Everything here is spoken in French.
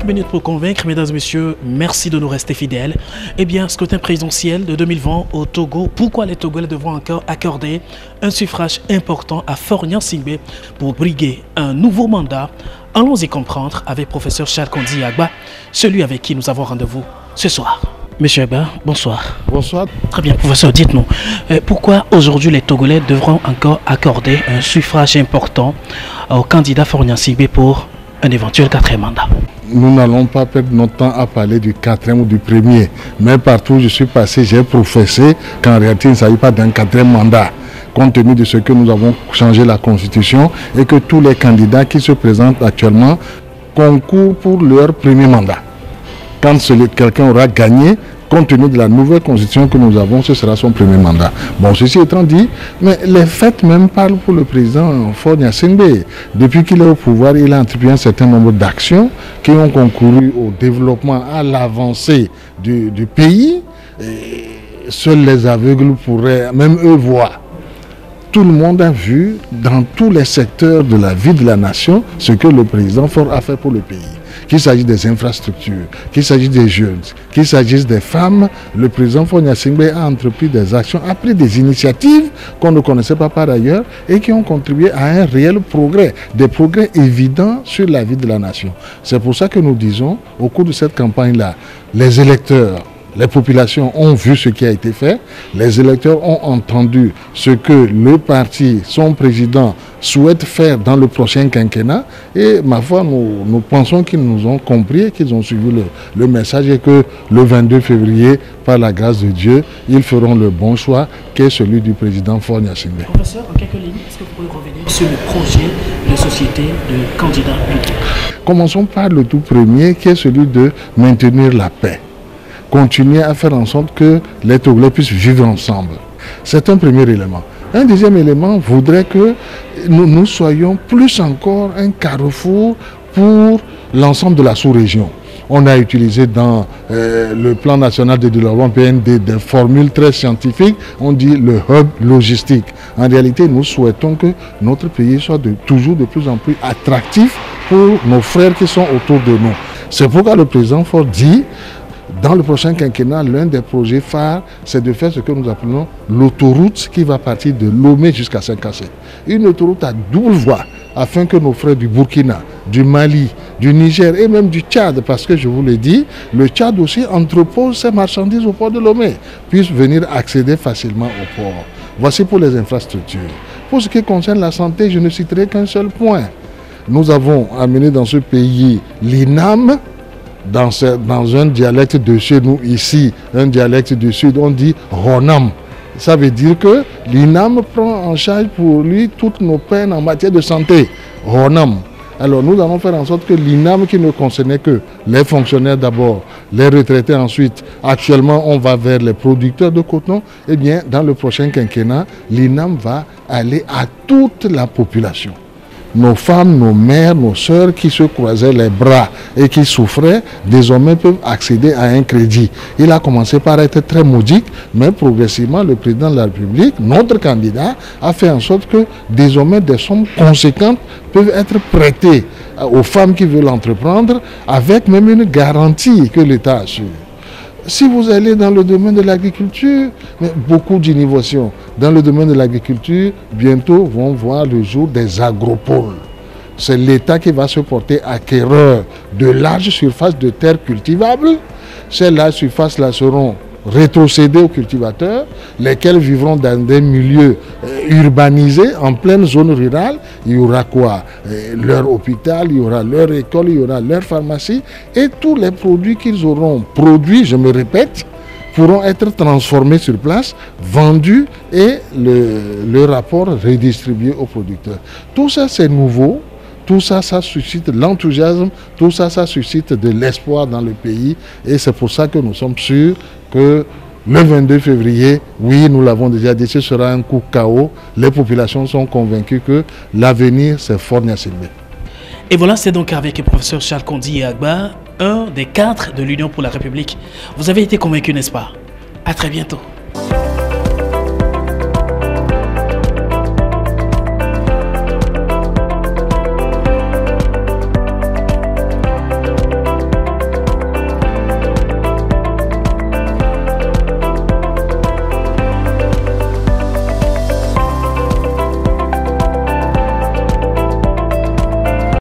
minutes pour convaincre, mesdames et messieurs, merci de nous rester fidèles. Eh bien, scrutin présidentiel de 2020 au Togo, pourquoi les Togolais devront encore accorder un suffrage important à Faure-Gnassingbé pour briguer un nouveau mandat? Allons y comprendre avec professeur Charles Kondi Agba, celui avec qui nous avons rendez-vous ce soir. Monsieur Agba, bonsoir. Bonsoir. Très bien, professeur, dites-nous, pourquoi aujourd'hui les Togolais devront encore accorder un suffrage important au candidat Faure-Gnassingbé pour un éventuel quatrième mandat? Nous n'allons pas perdre notre temps à parler du quatrième ou du premier, mais partout où je suis passé, j'ai professé qu'en réalité il ne s'agit pas d'un quatrième mandat, compte tenu de ce que nous avons changé la Constitution et que tous les candidats qui se présentent actuellement concourent pour leur premier mandat. Quand quelqu'un aura gagné, compte tenu de la nouvelle constitution que nous avons, ce sera son premier mandat. Bon, ceci étant dit, mais les faits même parlent pour le président Faure-Gnassingbé. Depuis qu'il est au pouvoir, il a entrepris un certain nombre d'actions qui ont concouru au développement, à l'avancée du pays. Et seuls les aveugles pourraient, même eux, voir. Tout le monde a vu dans tous les secteurs de la vie de la nation ce que le président Faure a fait pour le pays. Qu'il s'agisse des infrastructures, qu'il s'agisse des jeunes, qu'il s'agisse des femmes, le président Faure-Gnassingbé a entrepris des actions, a pris des initiatives qu'on ne connaissait pas par ailleurs et qui ont contribué à un réel progrès, des progrès évidents sur la vie de la nation. C'est pour ça que nous disons, au cours de cette campagne-là, les électeurs, les populations ont vu ce qui a été fait, les électeurs ont entendu ce que le parti, son président, souhaite faire dans le prochain quinquennat et ma foi, nous pensons qu'ils nous ont compris et qu'ils ont suivi le message et que le 22 février, par la grâce de Dieu, ils feront le bon choix qui est celui du président Faure-Gnassingbé. Professeur, en quelques lignes, est-ce que vous pouvez revenir sur le projet de société de candidat politique? Commençons par le tout premier qui est celui de maintenir la paix. Continuer à faire en sorte que les Togolais puissent vivre ensemble. C'est un premier élément. Un deuxième élément voudrait que nous soyons plus encore un carrefour pour l'ensemble de la sous-région. On a utilisé dans le plan national de développement PND des formules très scientifiques, on dit le hub logistique. En réalité, nous souhaitons que notre pays soit toujours de plus en plus attractif pour nos frères qui sont autour de nous. C'est pourquoi le président Faure dit, dans le prochain quinquennat, l'un des projets phares, c'est de faire ce que nous appelons l'autoroute qui va partir de Lomé jusqu'à Saint-Cassé. Une autoroute à double voie, afin que nos frères du Burkina, du Mali, du Niger et même du Tchad, parce que je vous l'ai dit, le Tchad aussi entrepose ses marchandises au port de Lomé, puissent venir accéder facilement au port. Voici pour les infrastructures. Pour ce qui concerne la santé, je ne citerai qu'un seul point. Nous avons amené dans ce pays l'INAM. Dans un dialecte de chez nous ici, un dialecte du sud, on dit Ronam. Ça veut dire que l'INAM prend en charge pour lui toutes nos peines en matière de santé. Ronam. Alors nous allons faire en sorte que l'INAM, qui ne concernait que les fonctionnaires d'abord, les retraités ensuite, actuellement on va vers les producteurs de coton, eh bien dans le prochain quinquennat, l'INAM va aller à toute la population. Nos femmes, nos mères, nos sœurs qui se croisaient les bras et qui souffraient, désormais peuvent accéder à un crédit. Il a commencé par être très modique, mais progressivement, le président de la République, notre candidat, a fait en sorte que désormais des sommes conséquentes peuvent être prêtées aux femmes qui veulent entreprendre, avec même une garantie que l'État assure. Si vous allez dans le domaine de l'agriculture, beaucoup d'innovations. Dans le domaine de l'agriculture, bientôt vont voir le jour des agropoles. C'est l'État qui va se porter acquéreur de larges surfaces de terres cultivables. Ces larges surfaces-là seront rétrocédées aux cultivateurs, lesquels vivront dans des milieux urbanisés, en pleine zone rurale. Il y aura quoi? Leur hôpital, il y aura leur école, il y aura leur pharmacie. Et tous les produits qu'ils auront produits, je me répète, pourront être transformés sur place, vendus et le rapport redistribué aux producteurs. Tout ça, c'est nouveau. Tout ça, ça suscite l'enthousiasme, tout ça, ça suscite de l'espoir dans le pays. Et c'est pour ça que nous sommes sûrs que le 22 février, oui, nous l'avons déjà dit, ce sera un coup KO. Les populations sont convaincues que l'avenir, c'est Faure-Gnassingbé. Et voilà, c'est donc avec le professeur Charles Kondi Agba, un des cadres de l'Union pour la République. Vous avez été convaincu, n'est-ce pas? À très bientôt.